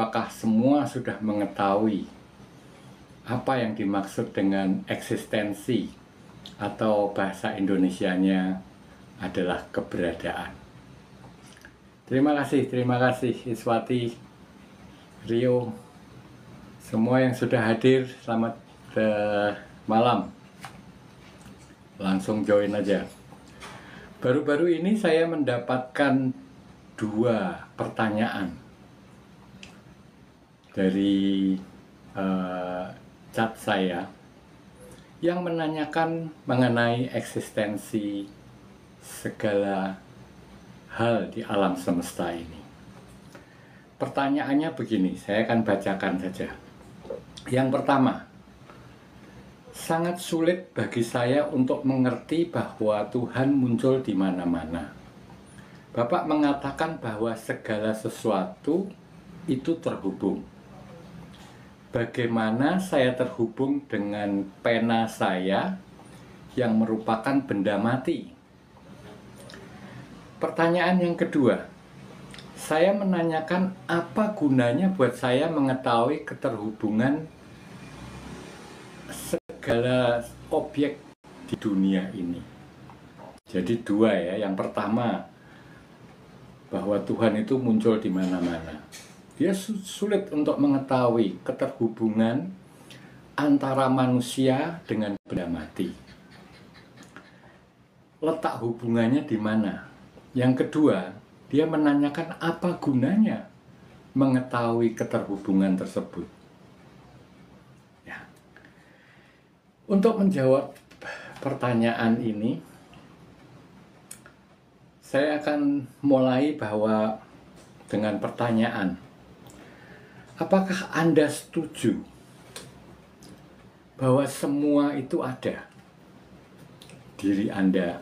apakah semua sudah mengetahui apa yang dimaksud dengan eksistensi atau bahasa Indonesianya adalah keberadaan? Terima kasih Iswati, Rio, semua yang sudah hadir. Selamat malam. Langsung join aja. Baru-baru ini saya mendapatkan 2 pertanyaan dari chat saya yang menanyakan mengenai eksistensi segala hal di alam semesta ini. Pertanyaannya begini, saya akan bacakan saja. Yang pertama, sangat sulit bagi saya untuk mengerti bahwa Tuhan muncul di mana-mana. Bapak mengatakan bahwa segala sesuatu itu terhubung. Bagaimana saya terhubung dengan pena saya yang merupakan benda mati? Pertanyaan yang kedua, saya menanyakan apa gunanya buat saya mengetahui keterhubungan segala objek di dunia ini. Jadi 2 ya, yang pertama bahwa Tuhan itu muncul di mana-mana. Dia sulit untuk mengetahui keterhubungan antara manusia dengan benda mati. Letak hubungannya di mana? Yang kedua, dia menanyakan apa gunanya mengetahui keterhubungan tersebut. Ya. Untuk menjawab pertanyaan ini, saya akan mulai dengan pertanyaan. Apakah Anda setuju bahwa semua itu ada? Diri Anda,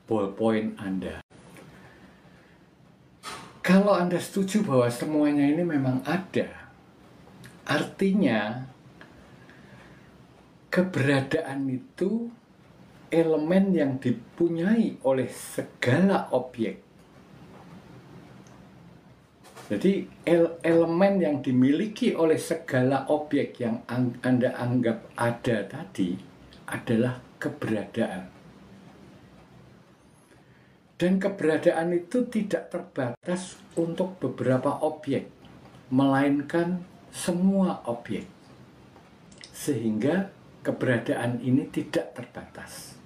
ballpoint Anda. Kalau Anda setuju bahwa semuanya ini memang ada, artinya keberadaan itu elemen yang dipunyai oleh segala objek. Jadi elemen yang dimiliki oleh segala objek yang Anda anggap ada tadi adalah keberadaan. Dan keberadaan itu tidak terbatas untuk beberapa objek, melainkan semua objek. Sehingga keberadaan ini tidak terbatas.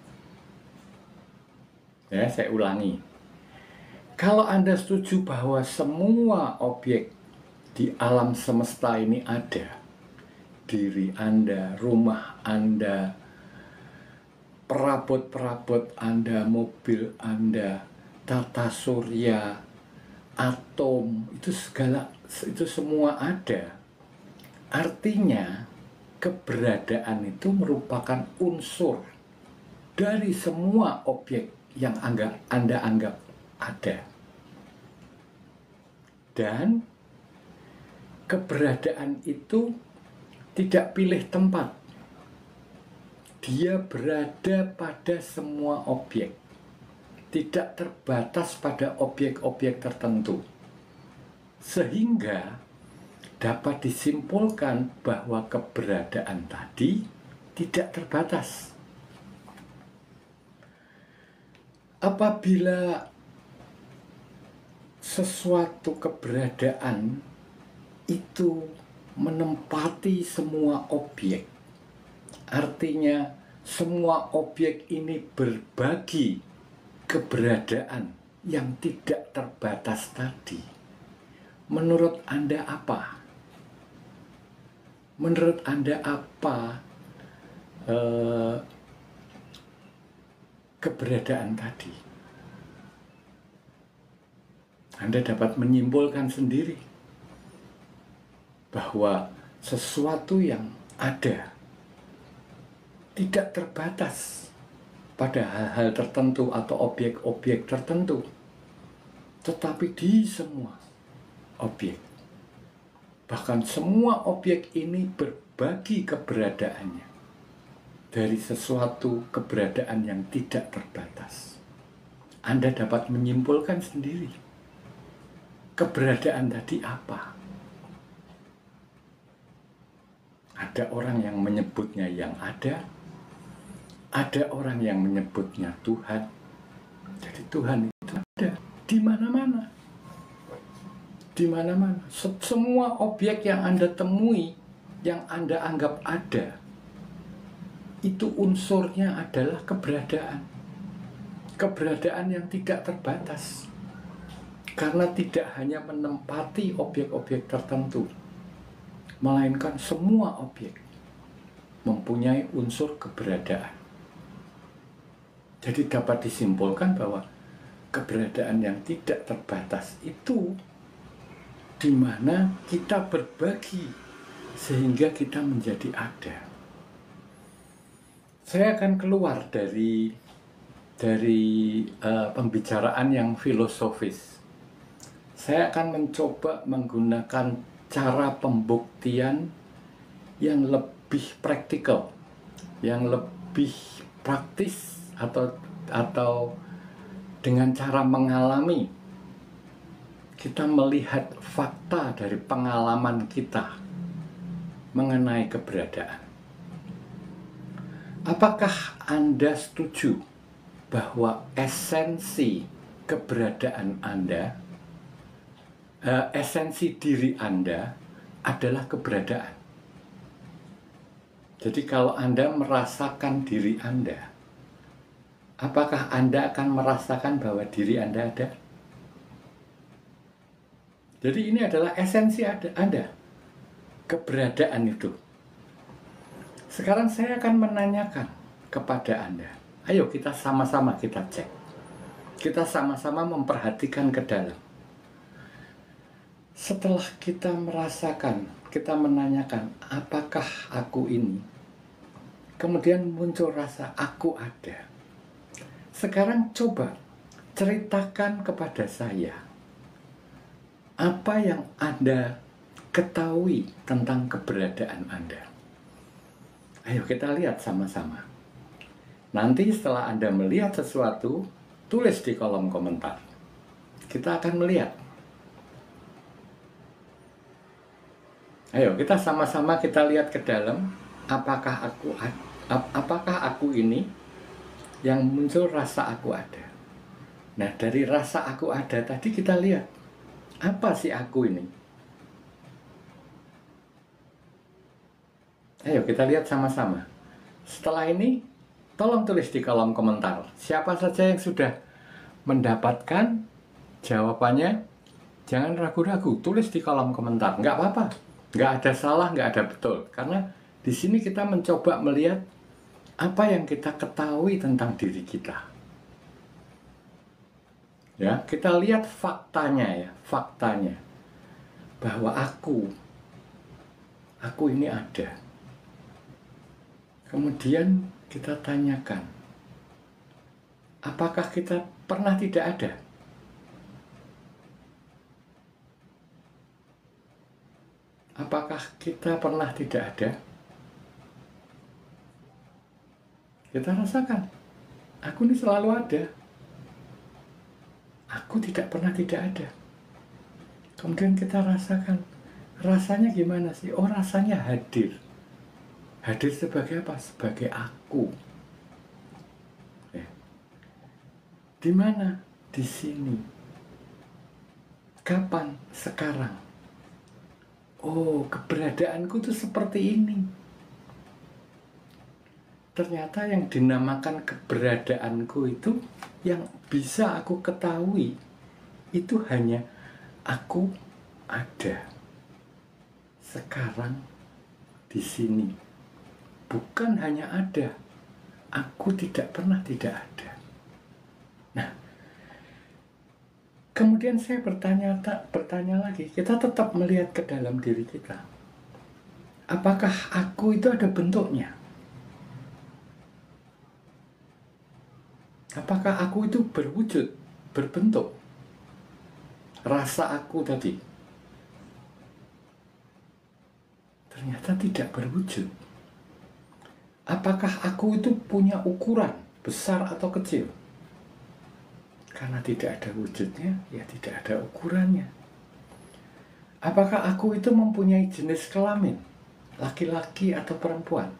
Ya, saya ulangi. Kalau Anda setuju bahwa semua objek di alam semesta ini ada, diri Anda, rumah Anda, perabot-perabot Anda, mobil Anda, tata surya, atom, itu semua ada. Artinya keberadaan itu merupakan unsur dari semua objek yang Anda anggap ada. Dan keberadaan itu tidak pilih tempat. Dia berada pada semua objek. Tidak terbatas pada objek-objek tertentu. Sehingga dapat disimpulkan bahwa keberadaan tadi tidak terbatas. Apabila sesuatu keberadaan itu menempati semua objek, artinya semua objek ini berbagi keberadaan yang tidak terbatas tadi. Menurut Anda apa? Menurut Anda apa keberadaan tadi? Anda dapat menyimpulkan sendiri bahwa sesuatu yang ada tidak terbatas pada hal-hal tertentu atau objek-objek tertentu, tetapi di semua objek. Bahkan semua objek ini berbagi keberadaannya dari sesuatu keberadaan yang tidak terbatas. Anda dapat menyimpulkan sendiri. keberadaan tadi apa? Ada orang yang menyebutnya yang ada orang yang menyebutnya Tuhan. Jadi Tuhan itu ada di mana-mana. Di mana-mana. Semua objek yang Anda temui, yang Anda anggap ada, itu unsurnya adalah keberadaan. Keberadaan yang tidak terbatas. Karena tidak hanya menempati objek-objek tertentu, melainkan semua objek mempunyai unsur keberadaan. Jadi dapat disimpulkan bahwa keberadaan yang tidak terbatas itu di mana kita berbagi sehingga kita menjadi ada. Saya akan keluar dari pembicaraan yang filosofis. Saya akan mencoba menggunakan cara pembuktian yang lebih praktikal, yang lebih praktis atau dengan cara mengalami. Kita melihat fakta dari pengalaman kita mengenai keberadaan. Apakah Anda setuju bahwa esensi keberadaan Anda, esensi diri Anda adalah keberadaan? Jadi kalau Anda merasakan diri Anda, apakah Anda akan merasakan bahwa diri Anda ada? Jadi ini adalah esensi Anda, keberadaan itu. Sekarang saya akan menanyakan kepada Anda. Ayo kita sama-sama kita cek. Kita sama-sama memperhatikan ke dalam. Setelah kita merasakan, kita menanyakan, apakah aku ini? Kemudian muncul rasa aku ada. Sekarang coba ceritakan kepada saya apa yang Anda ketahui tentang keberadaan Anda. Ayo kita lihat sama-sama. Nanti setelah Anda melihat sesuatu, tulis di kolom komentar. Kita akan melihat. Ayo kita sama-sama kita lihat ke dalam. Apakah aku ini yang muncul rasa aku ada. Nah dari rasa aku ada tadi kita lihat. Apa sih aku ini? Ayo kita lihat sama-sama. Setelah ini, tolong tulis di kolom komentar. Siapa saja yang sudah mendapatkan jawabannya, jangan ragu-ragu, tulis di kolom komentar. Nggak apa-apa, nggak ada salah, nggak ada betul. Karena di sini kita mencoba melihat apa yang kita ketahui tentang diri kita. Ya, kita lihat faktanya bahwa aku ini ada. Kemudian kita tanyakan, apakah kita pernah tidak ada? Apakah kita pernah tidak ada? Kita rasakan, aku ini selalu ada. Aku tidak pernah tidak ada. Kemudian kita rasakan, rasanya gimana sih? Oh, rasanya hadir. Hadir sebagai apa? Sebagai aku. Di mana? Di sini. Kapan? Sekarang. Oh, keberadaanku itu seperti ini. Ternyata yang dinamakan keberadaanku itu yang bisa aku ketahui itu hanya aku ada sekarang di sini. Bukan hanya ada, aku tidak pernah tidak ada. Nah, kemudian saya bertanya lagi, kita tetap melihat ke dalam diri kita. Apakah aku itu ada bentuknya? Apakah aku itu berwujud, berbentuk? Rasa aku tadi ternyata tidak berwujud. Apakah aku itu punya ukuran besar atau kecil? Karena tidak ada wujudnya, ya tidak ada ukurannya. Apakah aku itu mempunyai jenis kelamin, laki-laki atau perempuan?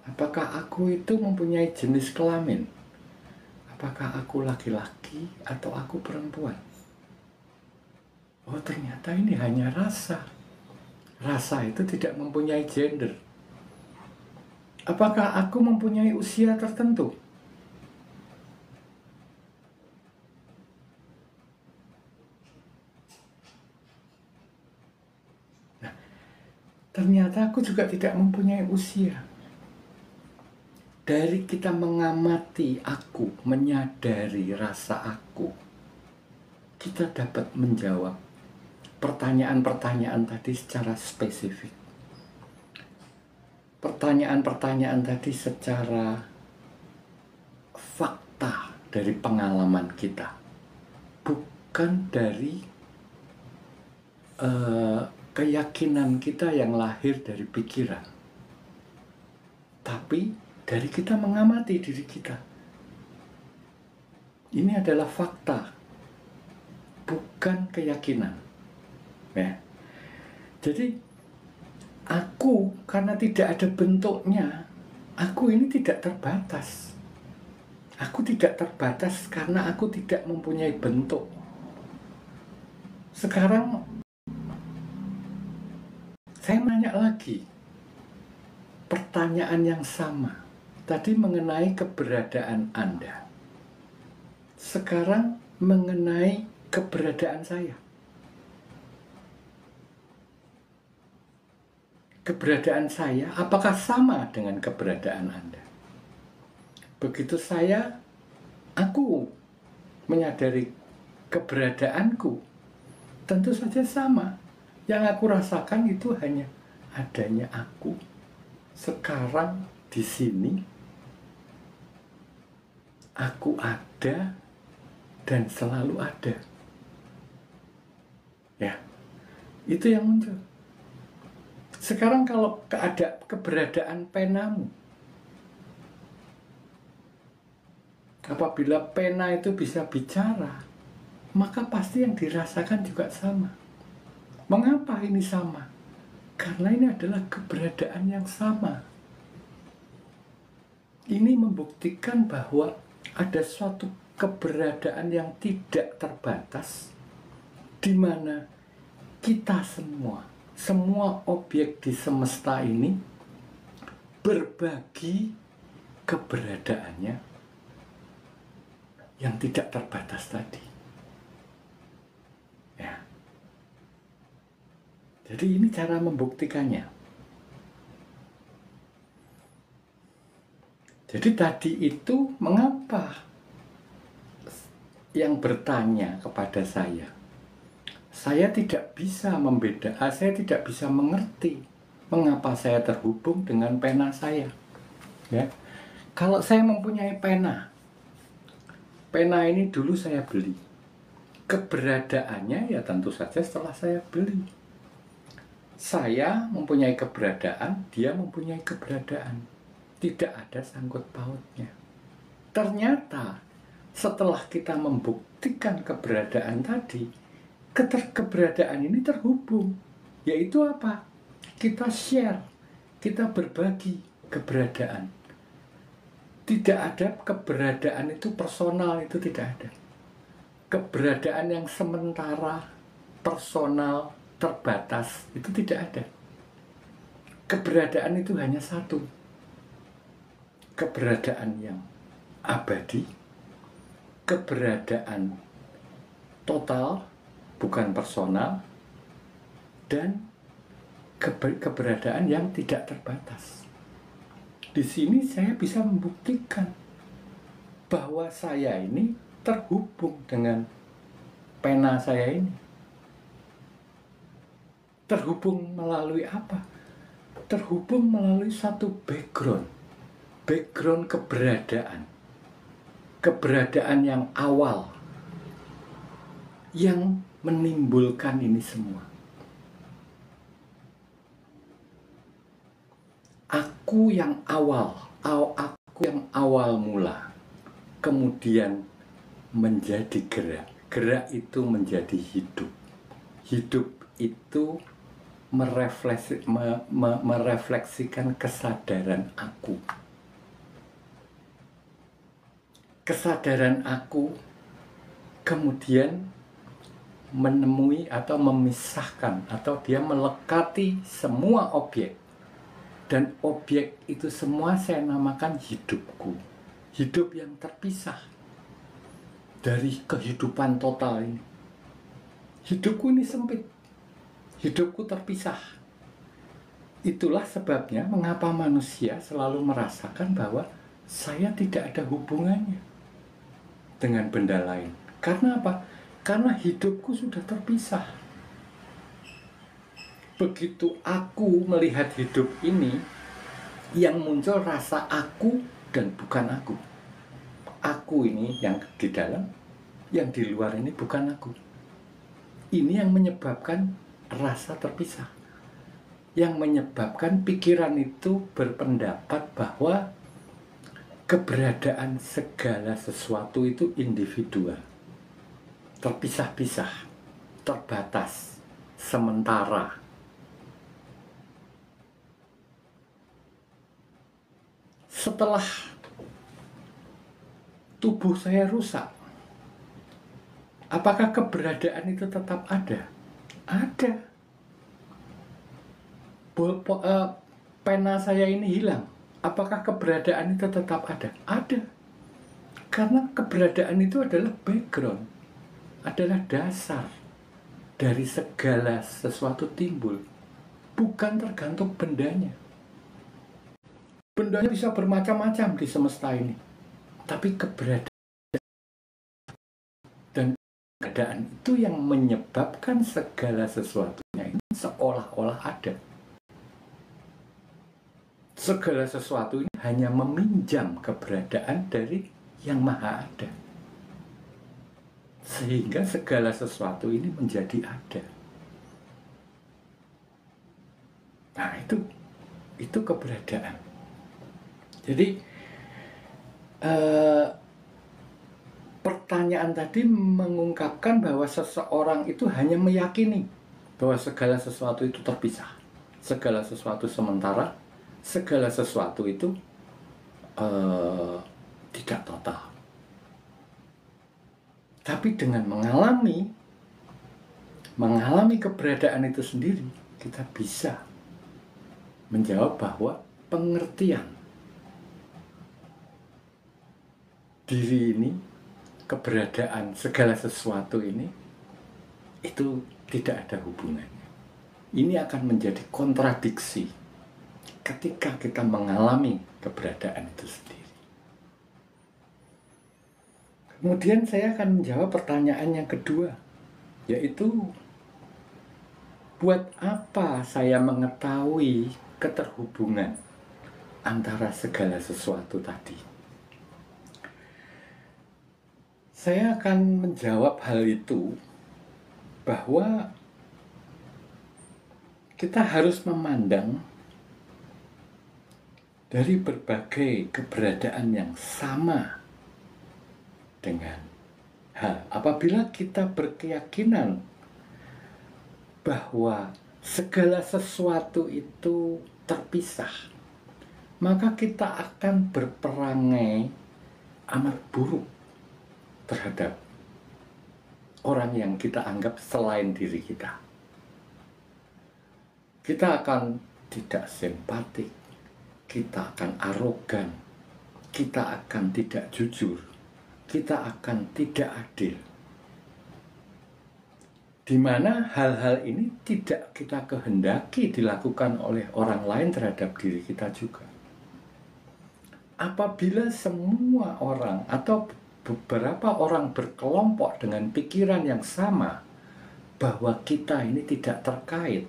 Apakah aku itu mempunyai jenis kelamin? Apakah aku laki-laki atau aku perempuan? Oh, ternyata ini hanya rasa. Rasa itu tidak mempunyai gender. Apakah aku mempunyai usia tertentu? Nah, ternyata aku juga tidak mempunyai usia. Dari kita mengamati aku, menyadari rasa aku, kita dapat menjawab pertanyaan-pertanyaan tadi secara spesifik. Pertanyaan-pertanyaan tadi secara fakta dari pengalaman kita, bukan dari keyakinan kita yang lahir dari pikiran, tapi dari kita mengamati diri kita. Ini adalah fakta, bukan keyakinan. Ya. Jadi aku, karena tidak ada bentuknya, aku ini tidak terbatas. Aku tidak terbatas karena aku tidak mempunyai bentuk. Sekarang saya nanya lagi pertanyaan yang sama tadi mengenai keberadaan Anda. Sekarang mengenai keberadaan saya. Keberadaan saya apakah sama dengan keberadaan Anda? Begitu aku menyadari keberadaanku, tentu saja sama. Yang aku rasakan itu hanya adanya aku sekarang di sini. Aku ada dan selalu ada. Ya, itu yang muncul. Sekarang kalau ada keberadaan penamu, apabila pena itu bisa bicara, maka pasti yang dirasakan juga sama. Mengapa ini sama? Karena ini adalah keberadaan yang sama. Ini membuktikan bahwa ada suatu keberadaan yang tidak terbatas, di mana kita semua objek di semesta ini berbagi keberadaannya yang tidak terbatas tadi. Ya. Jadi ini cara membuktikannya. Jadi tadi itu mengapa yang bertanya kepada saya tidak bisa saya tidak bisa mengerti mengapa saya terhubung dengan pena saya. Ya. Kalau saya mempunyai pena ini dulu saya beli. Keberadaannya ya tentu saja setelah saya beli. Saya mempunyai keberadaan, dia mempunyai keberadaan. Tidak ada sangkut pautnya. Ternyata setelah kita membuktikan keberadaan tadi, keberadaan ini terhubung. Yaitu apa? Kita share, kita berbagi keberadaan. Tidak ada keberadaan itu personal, itu tidak ada. Keberadaan yang sementara, personal, terbatas, itu tidak ada. Keberadaan itu hanya satu. Keberadaan yang abadi, keberadaan total, bukan personal, dan keberadaan yang tidak terbatas. Di sini saya bisa membuktikan bahwa saya ini terhubung dengan pena saya ini. Terhubung melalui apa? Terhubung melalui satu background keberadaan. Keberadaan yang awal yang menimbulkan ini semua. Aku yang awal mula. Kemudian menjadi gerak. Gerak itu menjadi hidup. Hidup itu merefleksikan kesadaran aku. Kesadaran aku kemudian menemui atau memisahkan, atau dia melekati semua objek. Dan objek itu semua saya namakan hidupku. Hidup yang terpisah dari kehidupan total ini. Hidupku ini sempit. Hidupku terpisah. Itulah sebabnya mengapa manusia selalu merasakan bahwa saya tidak ada hubungannya dengan benda lain. Karena apa? Karena hidupku sudah terpisah. Begitu aku melihat hidup ini, yang muncul rasa aku dan bukan aku. Aku ini yang di dalam, yang di luar ini bukan aku. Ini yang menyebabkan rasa terpisah. Yang menyebabkan pikiran itu berpendapat bahwa keberadaan segala sesuatu itu individual, terpisah-pisah, terbatas, sementara. Setelah tubuh saya rusak, apakah keberadaan itu tetap ada? Ada. Pena saya ini hilang, apakah keberadaan itu tetap ada? Ada. Karena keberadaan itu adalah background, adalah dasar dari segala sesuatu timbul, bukan tergantung bendanya. Bendanya bisa bermacam-macam di semesta ini, tapi keberadaan dan keadaan itu yang menyebabkan segala sesuatunya ini seolah-olah ada. Segala sesuatu ini hanya meminjam keberadaan dari yang maha ada, sehingga segala sesuatu ini menjadi ada. Nah, itu keberadaan. Jadi pertanyaan tadi mengungkapkan bahwa seseorang itu hanya meyakini bahwa segala sesuatu itu terpisah, segala sesuatu sementara, segala sesuatu itu tidak total. Tapi dengan mengalami keberadaan itu sendiri, kita bisa menjawab bahwa pengertian diri ini, keberadaan segala sesuatu ini, itu tidak ada hubungannya. Ini akan menjadi kontradiksi ketika kita mengalami keberadaan itu sendiri. Kemudian saya akan menjawab pertanyaan yang kedua, yaitu buat apa saya mengetahui keterhubungan antara segala sesuatu tadi? Saya akan menjawab hal itu bahwa kita harus memandang dari berbagai keberadaan yang sama dengan hal. Apabila kita berkeyakinan bahwa segala sesuatu itu terpisah, maka kita akan berperangai amat buruk terhadap orang yang kita anggap selain diri kita. Kita akan tidak simpatik, kita akan arogan, kita akan tidak jujur, kita akan tidak adil. Di mana hal-hal ini tidak kita kehendaki dilakukan oleh orang lain terhadap diri kita juga. Apabila semua orang atau beberapa orang berkelompok dengan pikiran yang sama bahwa kita ini tidak terkait,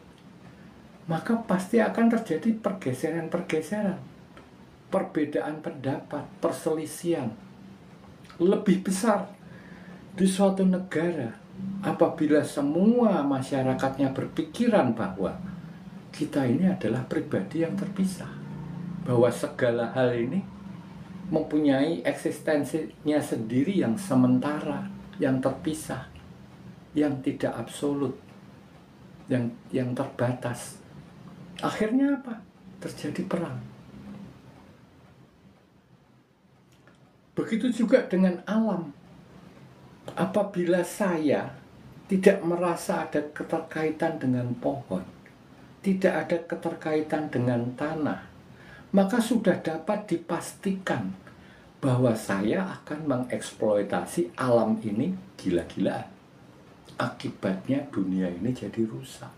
maka pasti akan terjadi pergeseran-pergeseran, perbedaan pendapat, perselisihan lebih besar di suatu negara apabila semua masyarakatnya berpikiran bahwa kita ini adalah pribadi yang terpisah, bahwa segala hal ini mempunyai eksistensinya sendiri yang sementara, yang terpisah, yang tidak absolut, yang terbatas. Akhirnya apa? Terjadi perang. Begitu juga dengan alam. Apabila saya tidak merasa ada keterkaitan dengan pohon, tidak ada keterkaitan dengan tanah, maka sudah dapat dipastikan bahwa saya akan mengeksploitasi alam ini gila-gilaan. Akibatnya dunia ini jadi rusak.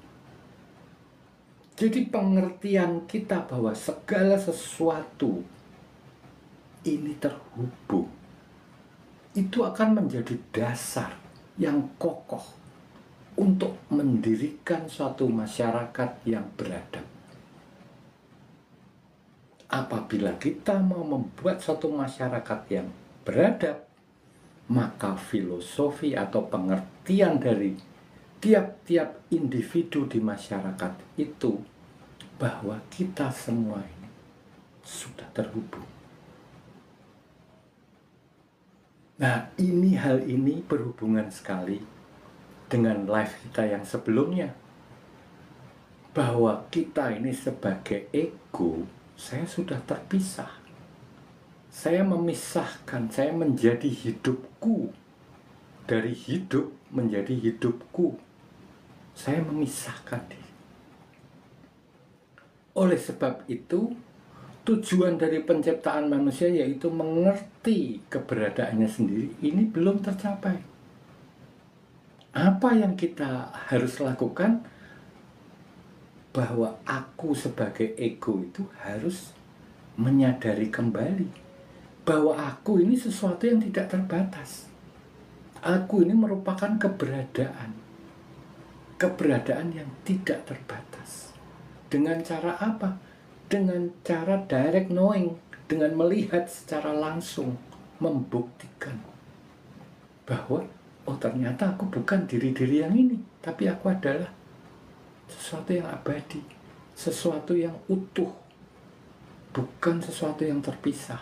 Jadi pengertian kita bahwa segala sesuatu ini terhubung, itu akan menjadi dasar yang kokoh untuk mendirikan suatu masyarakat yang beradab. Apabila kita mau membuat suatu masyarakat yang beradab, maka filosofi atau pengertian dari tiap-tiap individu di masyarakat itu bahwa kita semua ini sudah terhubung. Nah, hal ini berhubungan sekali dengan live kita yang sebelumnya. Bahwa kita ini sebagai ego, saya sudah terpisah. Saya memisahkan, saya menjadi hidupku. Dari hidup menjadi hidupku. Saya memisahkan diri. Oleh sebab itu, tujuan dari penciptaan manusia yaitu mengerti keberadaannya sendiri. Ini belum tercapai. Apa yang kita harus lakukan? Bahwa aku sebagai ego itu harus menyadari kembali bahwa aku ini sesuatu yang tidak terbatas. Aku ini merupakan keberadaan yang tidak terbatas. Dengan cara apa? Dengan cara direct knowing, dengan melihat secara langsung, membuktikan bahwa oh ternyata aku bukan diri-diri yang ini, tapi aku adalah sesuatu yang abadi, sesuatu yang utuh, bukan sesuatu yang terpisah.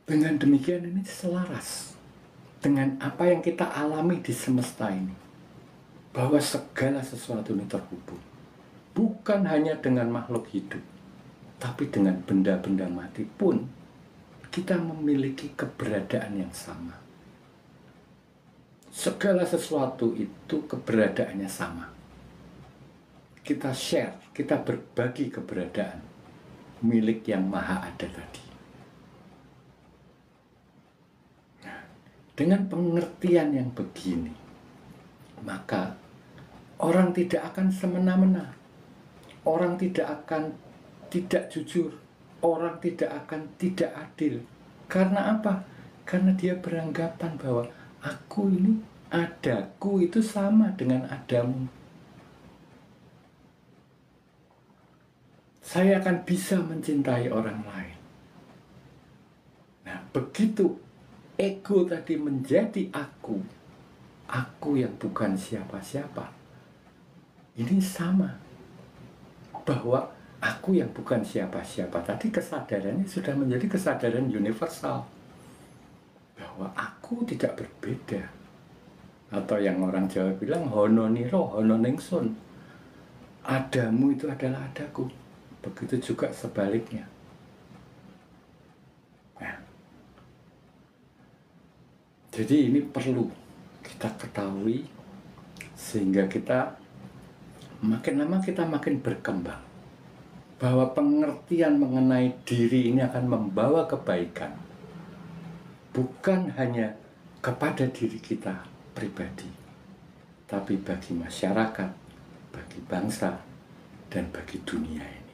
Dengan demikian ini selaras dengan apa yang kita alami di semesta ini, bahwa segala sesuatu ini terhubung, bukan hanya dengan makhluk hidup, tapi dengan benda-benda mati pun kita memiliki keberadaan yang sama. Segala sesuatu itu keberadaannya sama. Kita share, kita berbagi keberadaan milik yang maha ada tadi. Nah, dengan pengertian yang begini, maka orang tidak akan semena-mena. Orang tidak akan tidak jujur. Orang tidak akan tidak adil. Karena apa? Karena dia beranggapan bahwa aku ini, adaku itu sama dengan adamu. Saya akan bisa mencintai orang lain. Nah, begitu ego tadi menjadi aku yang bukan siapa-siapa. Ini sama. Bahwa aku yang bukan siapa-siapa tadi kesadarannya sudah menjadi kesadaran universal. Bahwa aku tidak berbeda. Atau yang orang Jawa bilang hono niro, hono ningsun. Adamu itu adalah adaku. Begitu juga sebaliknya. Nah, jadi ini perlu kita ketahui sehingga kita makin lama kita makin berkembang. Bahwa pengertian mengenai diri ini akan membawa kebaikan. Bukan hanya kepada diri kita pribadi, tapi bagi masyarakat, bagi bangsa, dan bagi dunia ini.